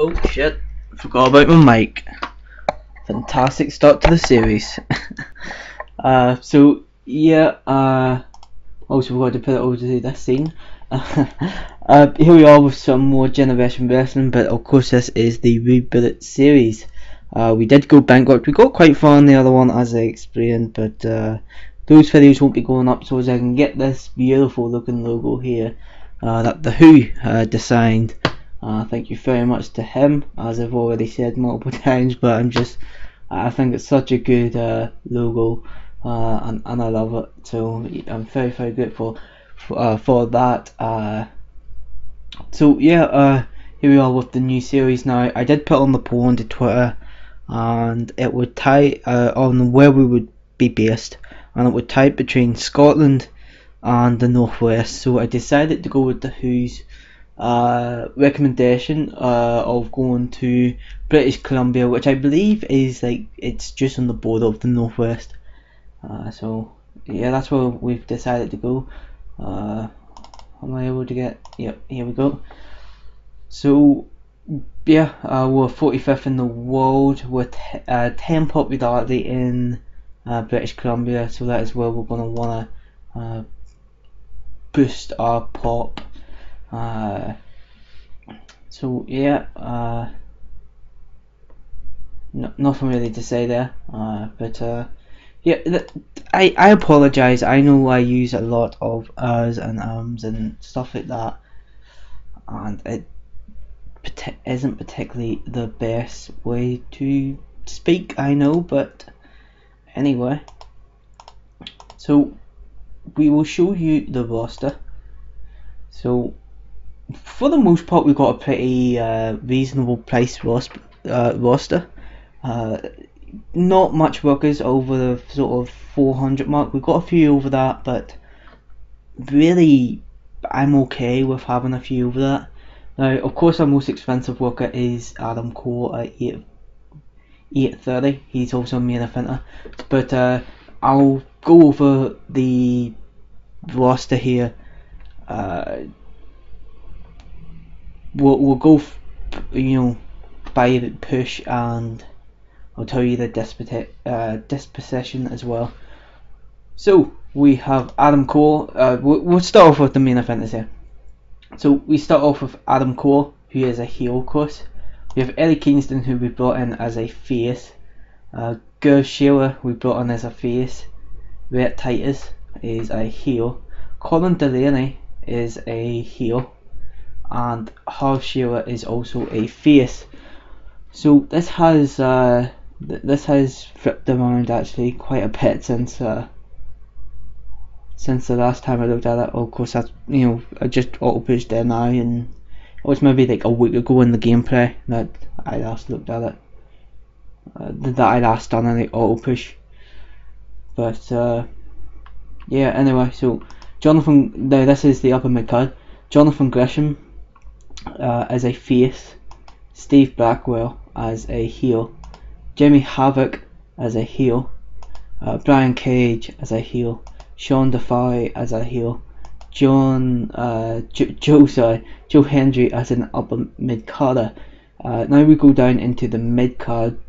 Oh shit, forgot about my mic. Fantastic start to the series. So yeah, also forgot to put it over to this scene. Here we are with some more Generation Wrestling, but of course this is the Rebuild series. We did go bankrupt. We got quite far in the other one, as I explained, but those videos won't be going up so as I can get this beautiful looking logo here that the Who designed. Thank you very much to him, as I've already said multiple times, but I think it's such a good logo, and I love it, so I'm very grateful for that. So yeah, here we are with the new series now. I did put on the poll on the Twitter, and it would tie on where we would be based, and it would tie between Scotland and the Northwest, so I decided to go with the Who's recommendation of going to British Columbia, which I believe is like it's just on the border of the Northwest. So yeah, that's where we've decided to go. Am I able to get? Yep, here we go. So yeah, we're 45th in the world with 10 popularity in British Columbia, so that is where we're gonna wanna boost our pop. So yeah, nothing really to say there, but yeah, I apologise. I know I use a lot of ers and and stuff like that, and it isn't particularly the best way to speak, I know, but anyway, so we will show you the roster. So for the most part, we've got a pretty reasonable price roster. Not much workers over the sort of 400 mark. We've got a few over that, but really I'm okay with having a few over that. Now, of course, our most expensive worker is Adam Cole at 830. He's also a main eventer, but I'll go over the roster here. We'll go, by the push, and I'll tell you the disposition as well. So we have Adam Cole. We'll start off with the main eventers here. So we start off with Adam Cole, who is a heel, of course. We have Eddie Kingston, who we brought in as a face. Gerv Shearer we brought in as a face. Rhett Titus is a heel. Colin Delaney is a heel, and Harv Shearer is also a face. So this has flipped around actually quite a bit since the last time I looked at it. Of course, that's I just auto pushed there now, and it was maybe like a week ago in the gameplay that I last looked at it. That I last done any auto push. But yeah, anyway, so Jonathan. Now this is the upper mid card. Jonathan Gresham as a face, Steve Blackwell as a heel, Jimmy Havoc as a heel, Brian Cage as a heel, Sean Defy as a heel, Joe Hendry as an upper mid carder. Now we go down into the mid card,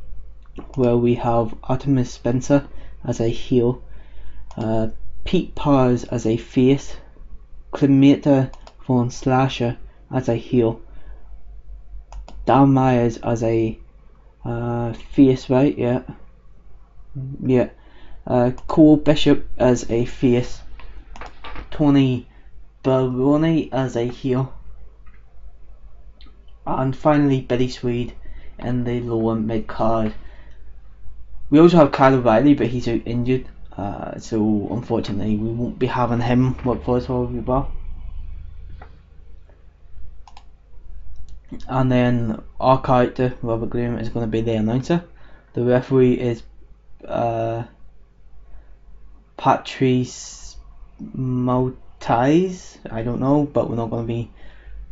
where we have Artemis Spencer as a heel, Pete Powers as a face, Clementa Von Slasher as a heel, Dan Myers as a face, right? Yeah. Cole Bishop as a face, Tony Baroni as a heel, and finally Billy Swede in the lower mid card. We also have Kyle O'Reilly, but he's out injured, so unfortunately we won't be having him work for us for a while. And then our character, Robert Graham, is going to be the announcer. The referee is Patrice Maltese. I don't know, but we're not going to be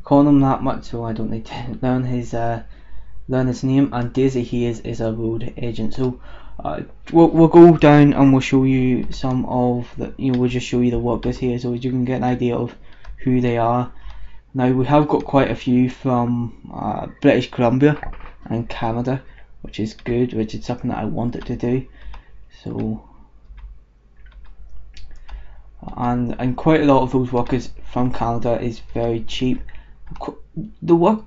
calling him that much, so I don't need to learn his name. And Daisy Hayes is a road agent. So we'll go down and we'll show you some of the. We'll just show you the workers here, so you can get an idea of who they are. Now we have got quite a few from British Columbia and Canada, which is good, which is something that I wanted to do. So, and quite a lot of those workers from Canada is very cheap. The work,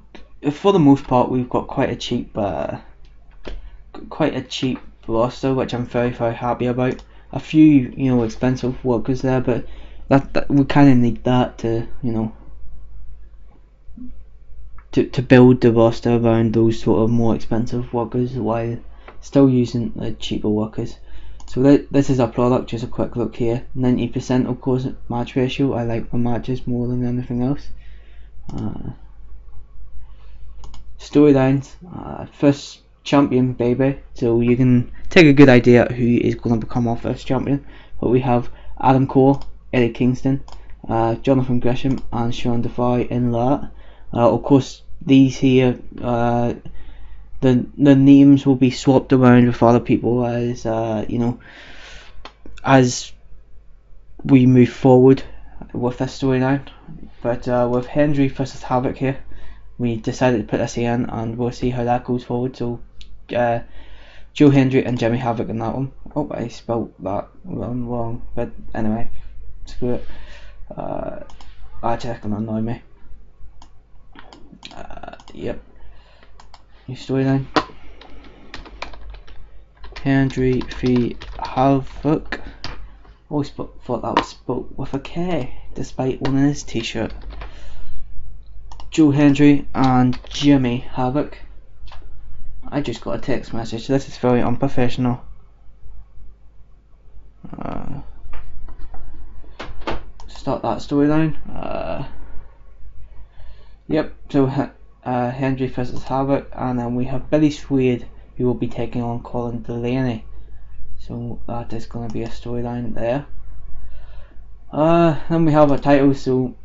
for the most part, we've got quite a cheap roster, which I'm very happy about. A few expensive workers there, but that we kind of need that to to build the roster around those sort of more expensive workers while still using the cheaper workers. So this is our product. Just a quick look here. 90% of course match ratio. I like my matches more than anything else. Storylines. First champion baby. So you can take a good idea who is going to become our first champion. But we have Adam Cole, Eddie Kingston, Jonathan Gresham, and Sean Defy in that. Of course, these here, the names will be swapped around with other people as as we move forward with this storyline. But with Hendry versus Havoc here, we decided to put this in, and we'll see how that goes forward. So, Joe Hendry and Jimmy Havoc in that one. Oh, I spelled that wrong. But anyway, screw it. That's just gonna annoy me. Yep. New storyline. Hendry v Havoc. Always thought that was spelled with a K, despite one in his t-shirt. Joe Hendry and Jimmy Havoc. I just got a text message. This is very unprofessional. Start that storyline. Yep. So Hendry versus Havoc, and then we have Billy Swede, who will be taking on Colin Delaney. So that is going to be a storyline there. Then we have our titles. So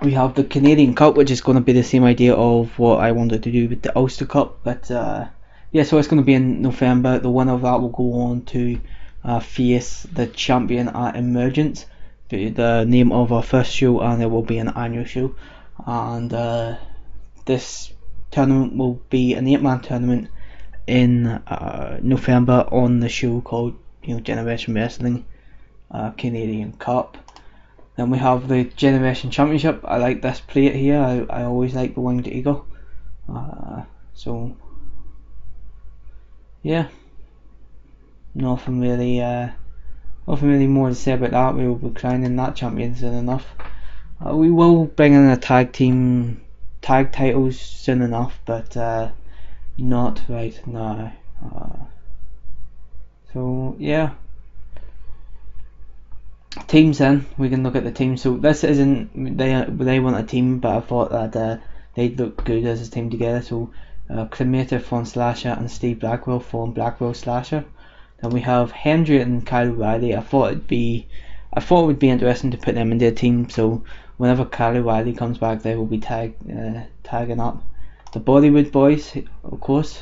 we have the Canadian Cup, which is going to be the same idea of what I wanted to do with the Ulster Cup, but yeah, so it's going to be in November. The winner of that will go on to face the champion at Emergence, the name of our first show, and it will be an annual show. And this tournament will be an 8-man tournament in November on the show called Generation Wrestling Canadian Cup. Then we have the Generation Championship. I like this plate here. I always like the Winged Eagle. So yeah, nothing really more to say about that. We will be crowning that champion soon enough. We will bring in a tag titles soon enough, but not right now. So yeah, teams. Then we can look at the team. So this isn't they want a team, but I thought that they'd look good as a team together. So Cremator form Slasher and Steve Blackwell form Blackwell Slasher. Then we have Hendry and Kyle Riley. I thought it would be interesting to put them in their team. So whenever Kyle Riley comes back, they will be tagging up. The Bollywood Boys, of course.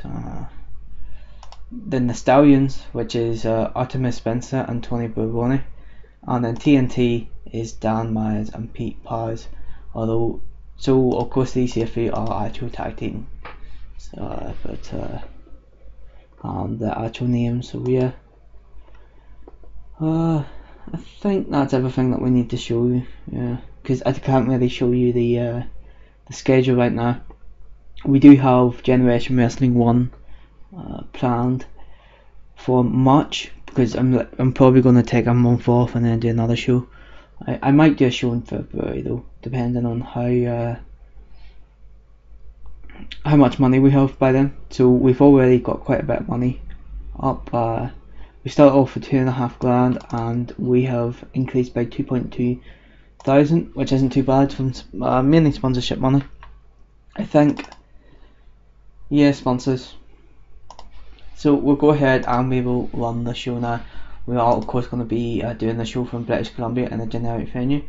Then the Stallions, which is Artemis Spencer and Tony Baroni. And then TNT is Dan Myers and Pete Paz. So of course these here three are actual tag team. But the actual names. So yeah. I think that's everything that we need to show you. Yeah, because I can't really show you the schedule right now. We do have Generation Wrestling 1 planned for March, because I'm probably going to take a month off and then do another show. I might do a show in February though, depending on how much money we have by then. So we've already got quite a bit of money up. We started off with $2.5 grand, and we have increased by 2.2 thousand, which isn't too bad from mainly sponsorship money, I think. Yeah, sponsors. So we'll go ahead and we will run the show now. We are of course going to be doing the show from British Columbia in a generic venue.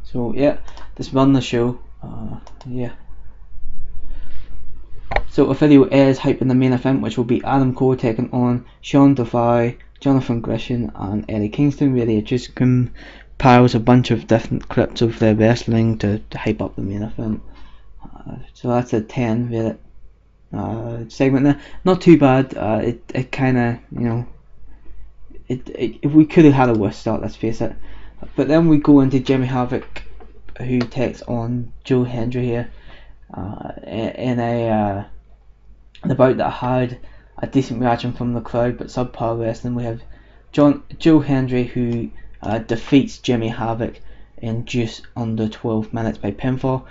So yeah, let's run the show. Yeah. So a video is hyping the main event, which will be Adam Cole taking on Sean Defy, Jonathan Gresham and Eddie Kingston. Really, it just piles a bunch of different clips of their wrestling to hype up the main event. So that's a 10-minute segment there. Not too bad. It kind of, you know, if we could have had a worse start, let's face it. But then we go into Jimmy Havoc, who takes on Joe Hendry here in a bout that had a decent reaction from the crowd, but subpar wrestling. We have Joe Hendry, who defeats Jimmy Havoc in just under 12 minutes by pinfall.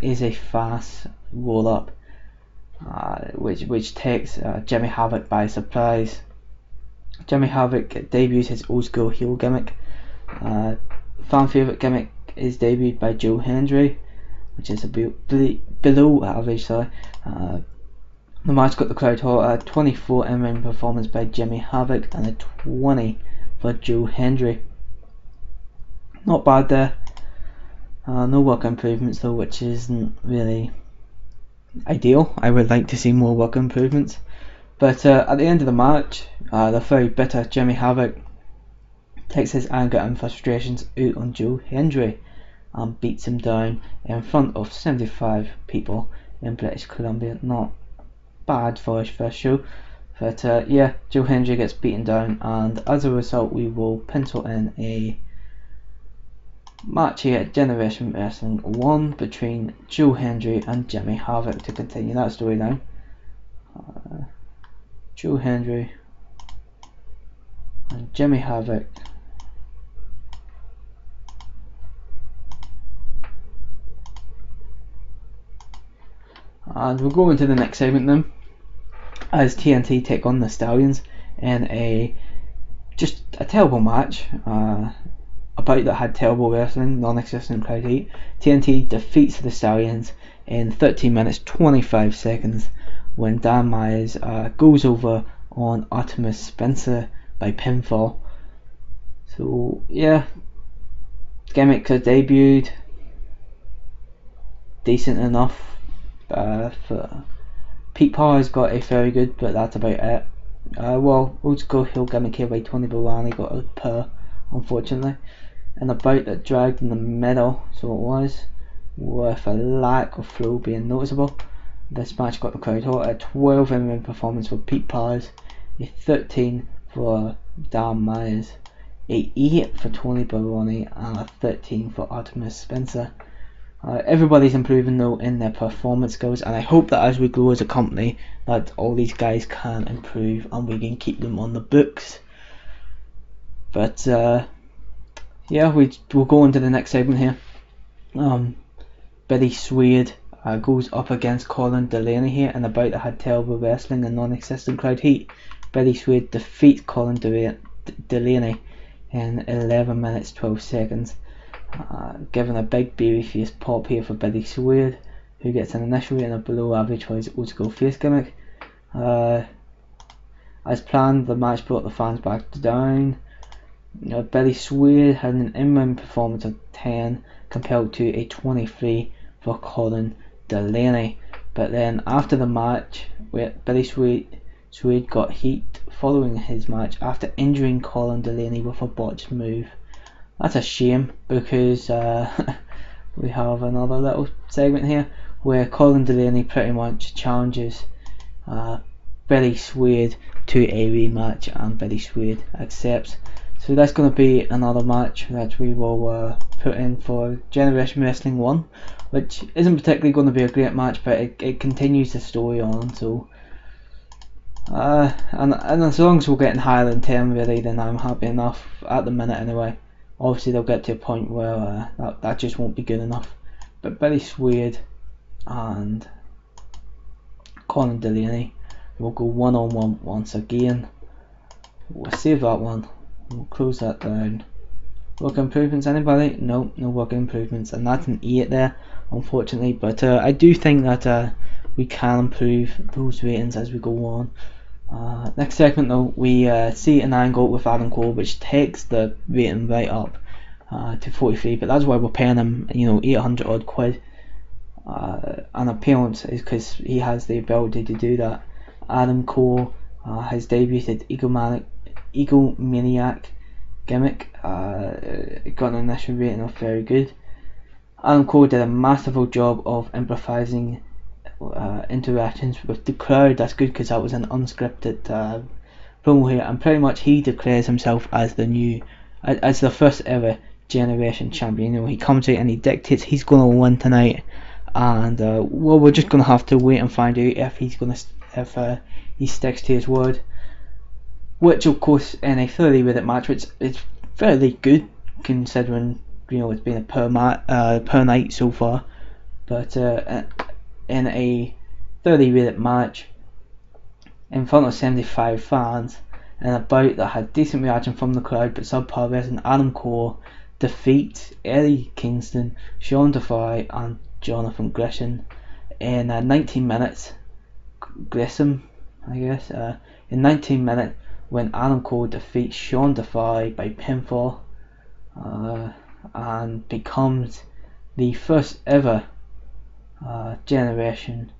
Is a fast roll up, which takes Jimmy Havoc by surprise. Jimmy Havoc debuts his old school heel gimmick. Fan favourite gimmick is debuted by Joe Hendry, which is below average. The match got the crowd hot. A 24 in-ring performance by Jimmy Havoc and a 20 for Joe Hendry. Not bad there. No work improvements though, which isn't really ideal. I would like to see more work improvements. But at the end of the match, the very bitter Jimmy Havoc takes his anger and frustrations out on Joe Hendry and beats him down in front of 75 people in British Columbia. Not bad for his first show, but yeah, Joe Hendry gets beaten down, and as a result we will pencil in a match here at Generation Wrestling 1 between Joe Hendry and Jimmy Havoc to continue that storyline. Joe Hendry and Jimmy Havoc. And we'll go into the next segment then, as TNT take on the Stallions in just a terrible match, a bout that had terrible wrestling, non-existent crowd heat. TNT defeats the Stallions in 13 minutes 25 seconds when Dan Myers goes over on Artemis Spencer by pinfall. So yeah, gimmicks are debuted, decent enough. For Pete Power's got a very good, but that's about it. Well, old school heel gimmick here by Tony Barani got a per, unfortunately, and a bout that dragged in the middle, so it was, with a lack of flow being noticeable. This match got the crowd hot. A 12 in-ring performance for Pete Powers, a 13 for Dan Myers, a 8 for Tony Barani, and a 13 for Artemis Spencer. Everybody's improving though in their performance skills, and I hope that as we grow as a company that all these guys can improve and we can keep them on the books. But yeah, we'll go into the next segment here. Billy Swede goes up against Colin Delaney here in a bout that had terrible wrestling and non-existent crowd heat. Billy Swede defeats Colin Delaney in 11 minutes 12 seconds. Given a big babyface pop here for Billy Swede, who gets an initial rating of below average for his old school face gimmick. As planned, the match brought the fans back down. Billy Swede had an in-ring performance of 10 compared to a 23 for Colin Delaney. But then after the match, Billy Swede got heat following his match after injuring Colin Delaney with a botched move. That's a shame, because we have another little segment here where Colin Delaney pretty much challenges Billy Swede to a rematch, and Billy Swede accepts. So that's going to be another match that we will put in for Generation Wrestling 1, which isn't particularly going to be a great match, but it continues the story on. So and as long as we're getting higher than 10 really, then I'm happy enough at the minute anyway. Obviously they'll get to a point where that just won't be good enough. But Billy Swede and Colin Delaney will go one-on-one once again. We'll save that one. We'll close that down. Work improvements, anybody? No work improvements, and that's an 8 there, unfortunately. But I do think that we can improve those ratings as we go on. Next segment though, we see an angle with Adam Cole which takes the rating right up to 43, but that's why we're paying him 800 odd quid an appearance, is because he has the ability to do that. Adam Cole has debuted at Egomaniac gimmick. It got an initial rating of very good. Adam Cole did a masterful job of improvising interactions with the crowd. That's good because that was an unscripted promo here, and pretty much he declares himself as the first ever generation champion. You know, he comes out and he dictates he's going to win tonight, and well, we're just going to have to wait and find out if he sticks to his word. Which, of course, in a 30-minute match, which is fairly good considering, you know, it's been a per night so far. But in a 30-minute match in front of 75 fans, in a bout that had decent reaction from the crowd but subpar wrestling, Adam Cole defeats Eddie Kingston, Sean Defy, and Jonathan Gresham in 19 minutes. Gresham, I guess. In 19 minutes, when Adam Cole defeats Sean Defy by pinfall, and becomes the first ever generation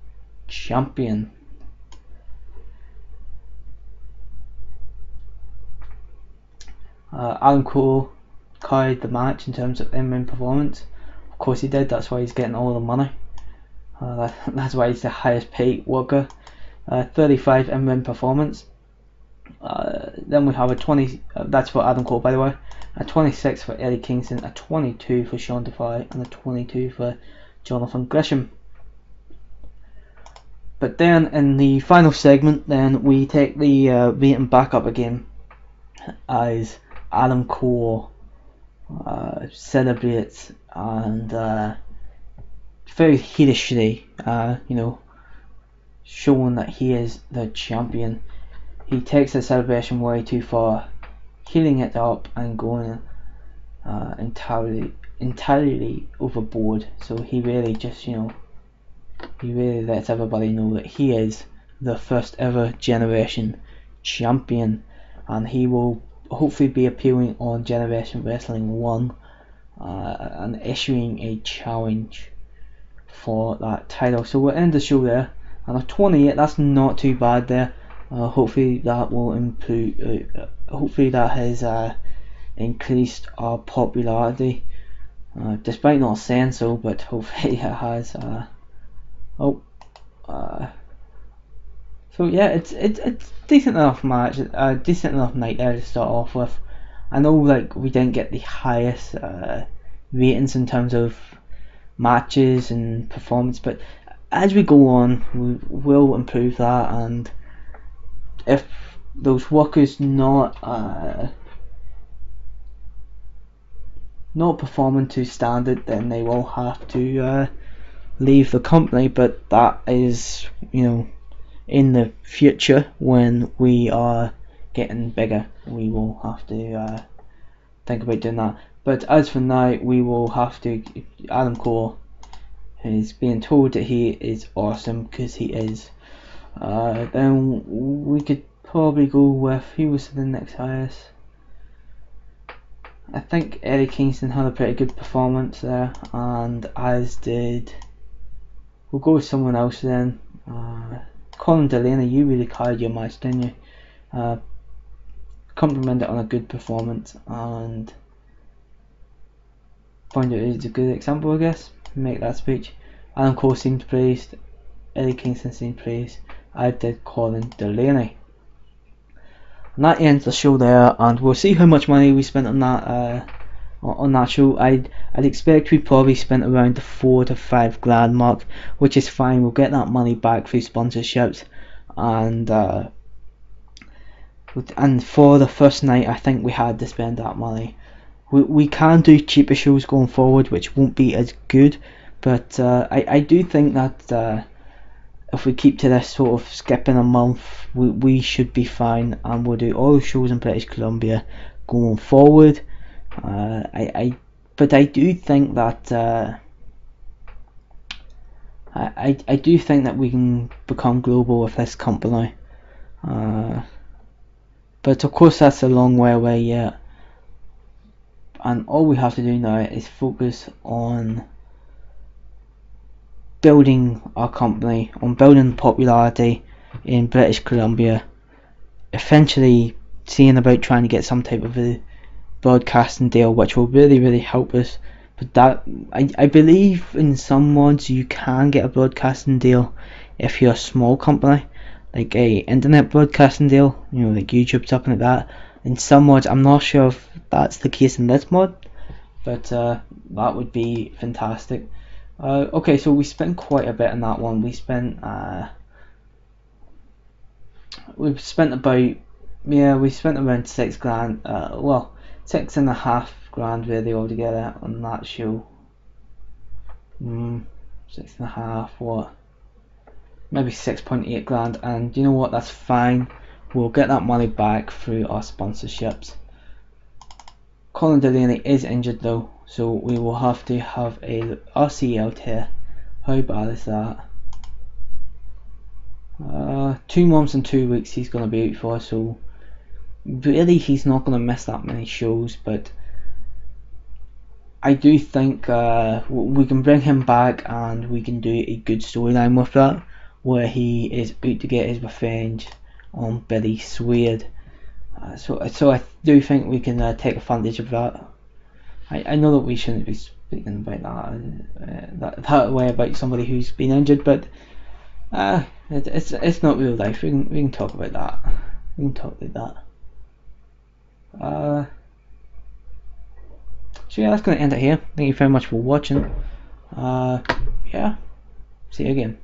champion. Adam Cole carried the match in terms of in-ring performance. Of course he did, that's why he's getting all the money. That's why he's the highest paid worker. 35 in-ring performance. Then we have a 20, that's for Adam Cole by the way, a 26 for Eddie Kingston, a 22 for Sean Defy, and a 22 for Jonathan Gresham. But then in the final segment, then we take the rating back up again as Adam Cole celebrates and very heatishly, you know, showing that he is the champion. He takes the celebration way too far, healing it up and going entirely overboard. So he really just, you know, he really lets everybody know that he is the first ever generation champion, and he will hopefully be appearing on Generation Wrestling 1 and issuing a challenge for that title. So we'll end the show there, and a 28, that's not too bad there. Hopefully that will improve. Hopefully that has increased our popularity, despite not saying so. But hopefully it has. So yeah, it's decent enough match, decent enough night there to start off with. I know like we didn't get the highest ratings in terms of matches and performance, but as we go on, we will improve that, and if those workers not performing to standard, then they will have to leave the company. But that is, you know, in the future when we are getting bigger, we will have to think about doing that. But as for now, we will have to. Adam Cole is being told that he is awesome, because he is. Then we could probably go with, who was the next highest? I think Eddie Kingston had a pretty good performance there, and as did, we'll go with someone else then. Colin Delaney, you really carried your match, didn't you? Complimented on a good performance and find it is a good example, I guess. Make that speech. Adam Cole seemed praised, Eddie Kingston seemed praised, I did Colin Delaney. And that ends the show there, and we'll see how much money we spent on that show. I'd expect we probably spent around the $4 to $5 grand mark, which is fine. We'll get that money back through sponsorships, and for the first night, I think we had to spend that money. We can do cheaper shows going forward, which won't be as good, but I do think that if we keep to this sort of skipping a month, we should be fine, and we'll do all the shows in British Columbia going forward. But I do think that I do think that we can become global with this company. But of course that's a long way away yet, and all we have to do now is focus on building our company, on building popularity in British Columbia, eventually seeing about trying to get some type of a broadcasting deal, which will really help us. But that I believe in some mods you can get a broadcasting deal if you're a small company, like a internet broadcasting deal, you know, like YouTube, something like that. In some mods, I'm not sure if that's the case in this mod, but that would be fantastic. Okay, so we spent quite a bit on that one. We've spent about, yeah, we spent around 6 grand, well, 6.5 grand really altogether on that show. 6.5, what, maybe 6.8 grand, and you know what, that's fine. We'll get that money back through our sponsorships. Colin Delaney is injured though, so we will have to have a RC out here. How bad is that? 2 months and 2 weeks he's going to be out for, so really he's not going to miss that many shows, but I do think we can bring him back and we can do a good storyline with that, where he is out to get his revenge on Billy Swade. So I do think we can take advantage of that. I know that we shouldn't be speaking about that way about somebody who's been injured, but it's not real life. We can talk about that. We can talk about that. So yeah, that's going to end it here. Thank you very much for watching. Yeah, see you again.